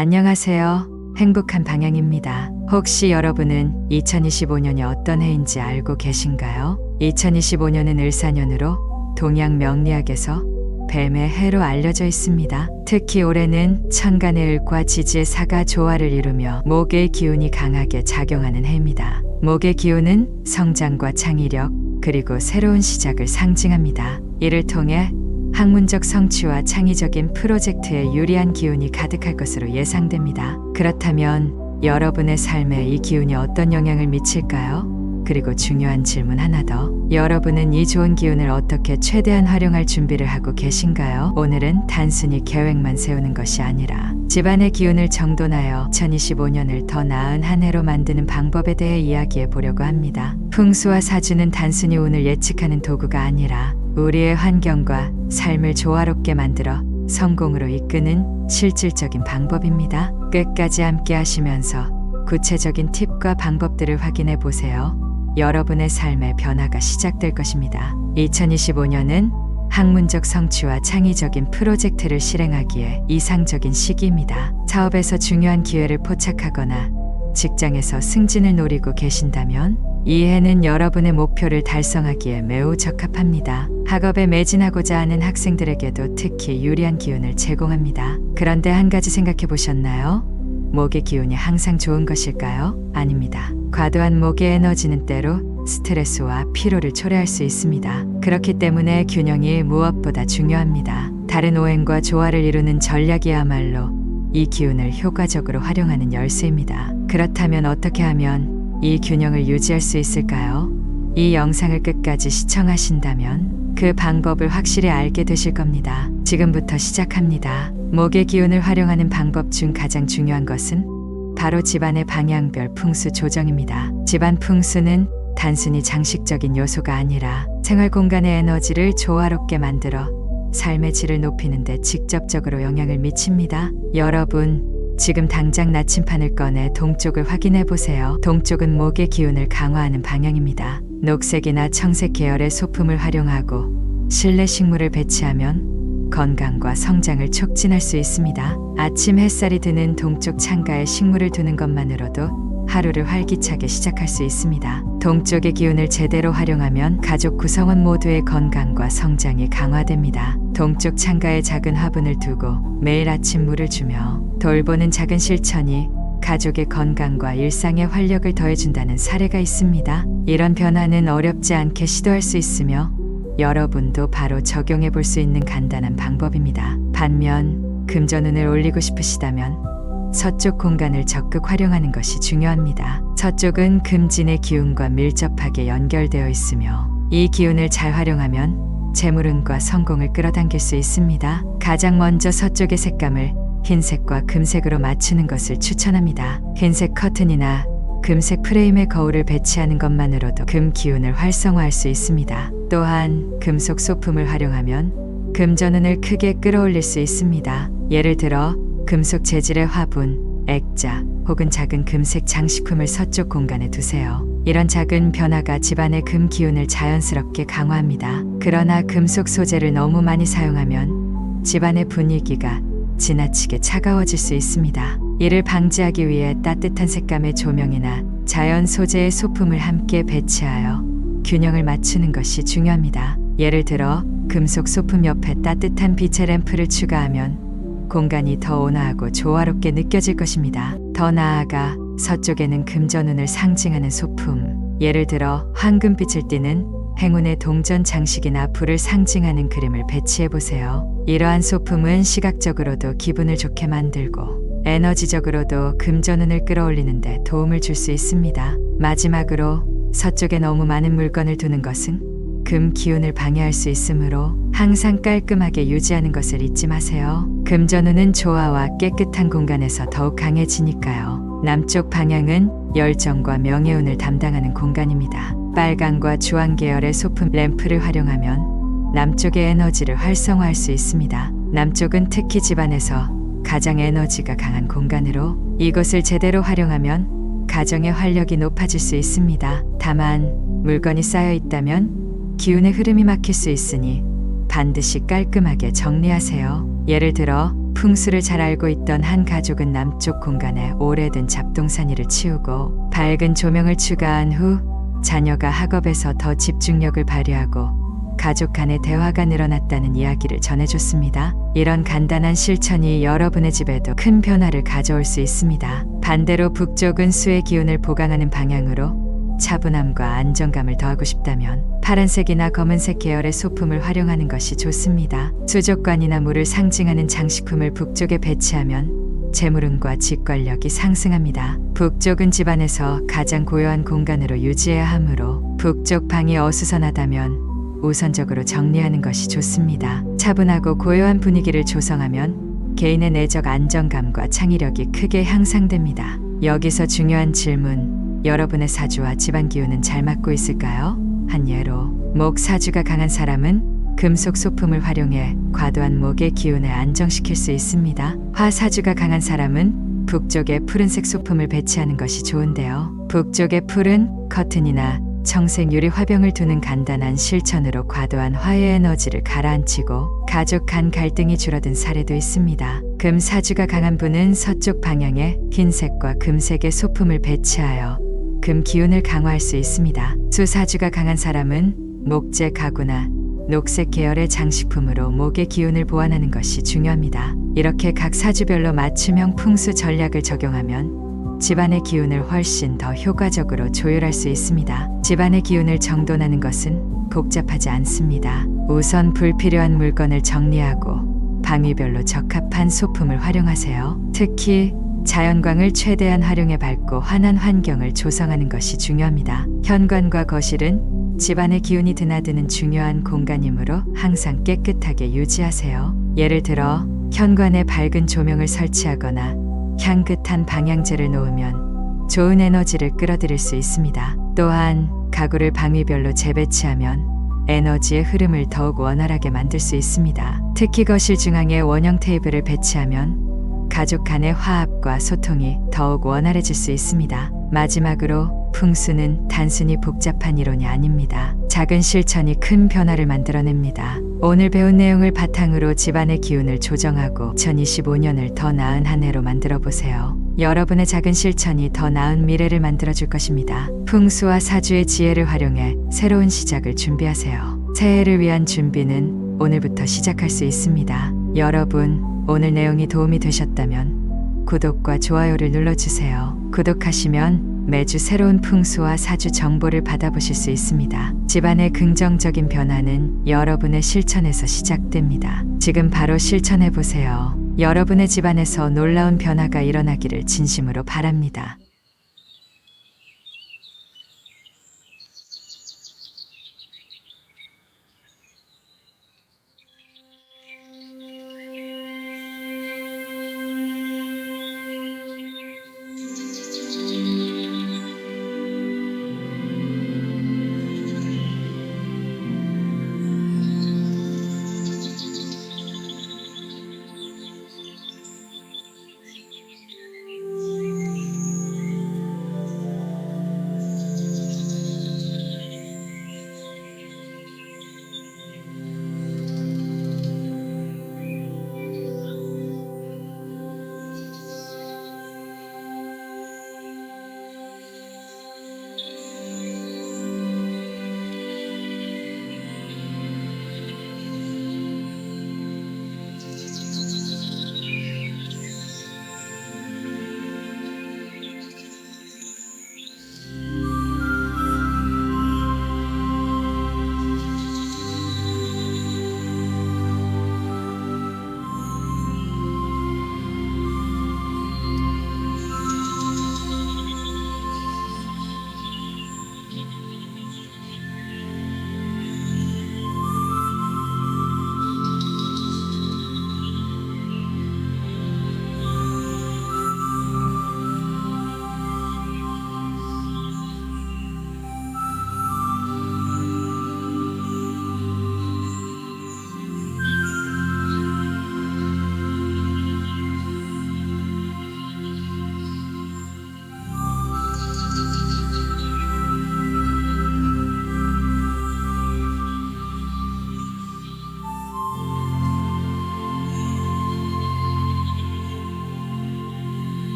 안녕하세요. 행복한 방향입니다. 혹시 여러분은 2025년이 어떤 해인지 알고 계신가요? 2025년은 을사년으로 동양 명리학에서 뱀의 해로 알려져 있습니다. 특히 올해는 천간의 을과 지지의 사가 조화를 이루며 목의 기운이 강하게 작용하는 해입니다. 목의 기운은 성장과 창의력, 그리고 새로운 시작을 상징합니다. 이를 통해 학문적 성취와 창의적인 프로젝트에 유리한 기운이 가득할 것으로 예상됩니다. 그렇다면 여러분의 삶에 이 기운이 어떤 영향을 미칠까요? 그리고 중요한 질문 하나 더. 여러분은 이 좋은 기운을 어떻게 최대한 활용할 준비를 하고 계신가요? 오늘은 단순히 계획만 세우는 것이 아니라 집안의 기운을 정돈하여 2025년을 더 나은 한 해로 만드는 방법에 대해 이야기해 보려고 합니다. 풍수와 사주는 단순히 운을 예측하는 도구가 아니라 우리의 환경과 삶을 조화롭게 만들어 성공으로 이끄는 실질적인 방법입니다. 끝까지 함께 하시면서 구체적인 팁과 방법들을 확인해 보세요. 여러분의 삶의 변화가 시작될 것입니다. 2025년은 학문적 성취와 창의적인 프로젝트를 실행하기에 이상적인 시기입니다. 사업에서 중요한 기회를 포착하거나 직장에서 승진을 노리고 계신다면 이 해는 여러분의 목표를 달성하기에 매우 적합합니다. 학업에 매진하고자 하는 학생들에게도 특히 유리한 기운을 제공합니다. 그런데 한 가지 생각해 보셨나요? 목의 기운이 항상 좋은 것일까요? 아닙니다. 과도한 목의 에너지는 때로 스트레스와 피로를 초래할 수 있습니다. 그렇기 때문에 균형이 무엇보다 중요합니다. 다른 오행과 조화를 이루는 전략이야말로 이 기운을 효과적으로 활용하는 열쇠입니다. 그렇다면 어떻게 하면 이 균형을 유지할 수 있을까요? 이 영상을 끝까지 시청하신다면 그 방법을 확실히 알게 되실 겁니다. 지금부터 시작합니다. 목의 기운을 활용하는 방법 중 가장 중요한 것은 바로 집안의 방향별 풍수 조정입니다. 집안 풍수는 단순히 장식적인 요소가 아니라 생활 공간의 에너지를 조화롭게 만들어 삶의 질을 높이는 데 직접적으로 영향을 미칩니다. 여러분, 지금 당장 나침판을 꺼내 동쪽을 확인해 보세요. 동쪽은 목의 기운을 강화하는 방향입니다. 녹색이나 청색 계열의 소품을 활용하고 실내 식물을 배치하면 건강과 성장을 촉진할 수 있습니다. 아침 햇살이 드는 동쪽 창가에 식물을 두는 것만으로도 하루를 활기차게 시작할 수 있습니다. 동쪽의 기운을 제대로 활용하면 가족 구성원 모두의 건강과 성장이 강화됩니다. 동쪽 창가에 작은 화분을 두고 매일 아침 물을 주며 돌보는 작은 실천이 가족의 건강과 일상에 활력을 더해준다는 사례가 있습니다. 이런 변화는 어렵지 않게 시도할 수 있으며 여러분도 바로 적용해 볼 수 있는 간단한 방법입니다. 반면 금전운을 올리고 싶으시다면 서쪽 공간을 적극 활용하는 것이 중요합니다. 서쪽은 금진의 기운과 밀접하게 연결되어 있으며 이 기운을 잘 활용하면 재물운과 성공을 끌어당길 수 있습니다. 가장 먼저 서쪽의 색감을 흰색과 금색으로 맞추는 것을 추천합니다. 흰색 커튼이나 금색 프레임에 거울을 배치하는 것만으로도 금 기운을 활성화할 수 있습니다. 또한 금속 소품을 활용하면 금전운을 크게 끌어올릴 수 있습니다. 예를 들어 금속 재질의 화분, 액자 혹은 작은 금색 장식품을 서쪽 공간에 두세요. 이런 작은 변화가 집안의 금 기운을 자연스럽게 강화합니다. 그러나 금속 소재를 너무 많이 사용하면 집안의 분위기가 지나치게 차가워질 수 있습니다. 이를 방지하기 위해 따뜻한 색감의 조명이나 자연 소재의 소품을 함께 배치하여 균형을 맞추는 것이 중요합니다. 예를 들어 금속 소품 옆에 따뜻한 빛의 램프를 추가하면 공간이 더 온화하고 조화롭게 느껴질 것입니다. 더 나아가 서쪽에는 금전운을 상징하는 소품, 예를 들어 황금빛을 띠는 행운의 동전 장식이나 불을 상징하는 그림을 배치해 보세요. 이러한 소품은 시각적으로도 기분을 좋게 만들고 에너지적으로도 금전운을 끌어올리는 데 도움을 줄 수 있습니다. 마지막으로 서쪽에 너무 많은 물건을 두는 것은 금 기운을 방해할 수 있으므로 항상 깔끔하게 유지하는 것을 잊지 마세요. 금전운은 조화와 깨끗한 공간에서 더욱 강해지니까요. 남쪽 방향은 열정과 명예운을 담당하는 공간입니다. 빨강과 주황 계열의 소품 램프를 활용하면 남쪽의 에너지를 활성화할 수 있습니다. 남쪽은 특히 집안에서 가장 에너지가 강한 공간으로 이곳을 제대로 활용하면 가정의 활력이 높아질 수 있습니다. 다만 물건이 쌓여 있다면 기운의 흐름이 막힐 수 있으니 반드시 깔끔하게 정리하세요. 예를 들어 풍수를 잘 알고 있던 한 가족은 남쪽 공간에 오래된 잡동사니를 치우고 밝은 조명을 추가한 후 자녀가 학업에서 더 집중력을 발휘하고 가족 간의 대화가 늘어났다는 이야기를 전해줬습니다. 이런 간단한 실천이 여러분의 집에도 큰 변화를 가져올 수 있습니다. 반대로 북쪽은 수의 기운을 보강하는 방향으로 차분함과 안정감을 더하고 싶다면 파란색이나 검은색 계열의 소품을 활용하는 것이 좋습니다. 수족관이나 물을 상징하는 장식품을 북쪽에 배치하면 재물운과 직관력이 상승합니다. 북쪽은 집안에서 가장 고요한 공간으로 유지해야 하므로 북쪽 방이 어수선하다면 우선적으로 정리하는 것이 좋습니다. 차분하고 고요한 분위기를 조성하면 개인의 내적 안정감과 창의력이 크게 향상됩니다. 여기서 중요한 질문, 여러분의 사주와 집안 기운은 잘 맞고 있을까요? 한 예로, 목 사주가 강한 사람은 금속 소품을 활용해 과도한 목의 기운을 안정시킬 수 있습니다. 화 사주가 강한 사람은 북쪽에 푸른색 소품을 배치하는 것이 좋은데요. 북쪽의 푸른 커튼이나 청색 유리 화병을 두는 간단한 실천으로 과도한 화의 에너지를 가라앉히고 가족 간 갈등이 줄어든 사례도 있습니다. 금 사주가 강한 분은 서쪽 방향에 흰색과 금색의 소품을 배치하여 금 기운을 강화할 수 있습니다. 수 사주가 강한 사람은 목재 가구나 녹색 계열의 장식품으로 목의 기운을 보완하는 것이 중요합니다. 이렇게 각 사주별로 맞춤형 풍수 전략을 적용하면 집안의 기운을 훨씬 더 효과적으로 조율할 수 있습니다. 집안의 기운을 정돈하는 것은 복잡하지 않습니다. 우선 불필요한 물건을 정리하고 방위별로 적합한 소품을 활용하세요. 특히 자연광을 최대한 활용해 밝고 환한 환경을 조성하는 것이 중요합니다. 현관과 거실은 집안의 기운이 드나드는 중요한 공간이므로 항상 깨끗하게 유지하세요. 예를 들어 현관에 밝은 조명을 설치하거나 향긋한 방향제를 놓으면 좋은 에너지를 끌어들일 수 있습니다. 또한 가구를 방위별로 재배치하면 에너지의 흐름을 더욱 원활하게 만들 수 있습니다. 특히 거실 중앙에 원형 테이블을 배치하면 가족 간의 화합과 소통이 더욱 원활해질 수 있습니다. 마지막으로 풍수는 단순히 복잡한 이론이 아닙니다. 작은 실천이 큰 변화를 만들어냅니다. 오늘 배운 내용을 바탕으로 집안의 기운을 조정하고 2025년을 더 나은 한 해로 만들어 보세요. 여러분의 작은 실천이 더 나은 미래를 만들어줄 것입니다. 풍수와 사주의 지혜를 활용해 새로운 시작을 준비하세요. 새해를 위한 준비는 오늘부터 시작할 수 있습니다. 여러분, 오늘 내용이 도움이 되셨다면 구독과 좋아요를 눌러주세요. 구독하시면 매주 새로운 풍수와 사주 정보를 받아보실 수 있습니다. 집안의 긍정적인 변화는 여러분의 실천에서 시작됩니다. 지금 바로 실천해보세요. 여러분의 집안에서 놀라운 변화가 일어나기를 진심으로 바랍니다.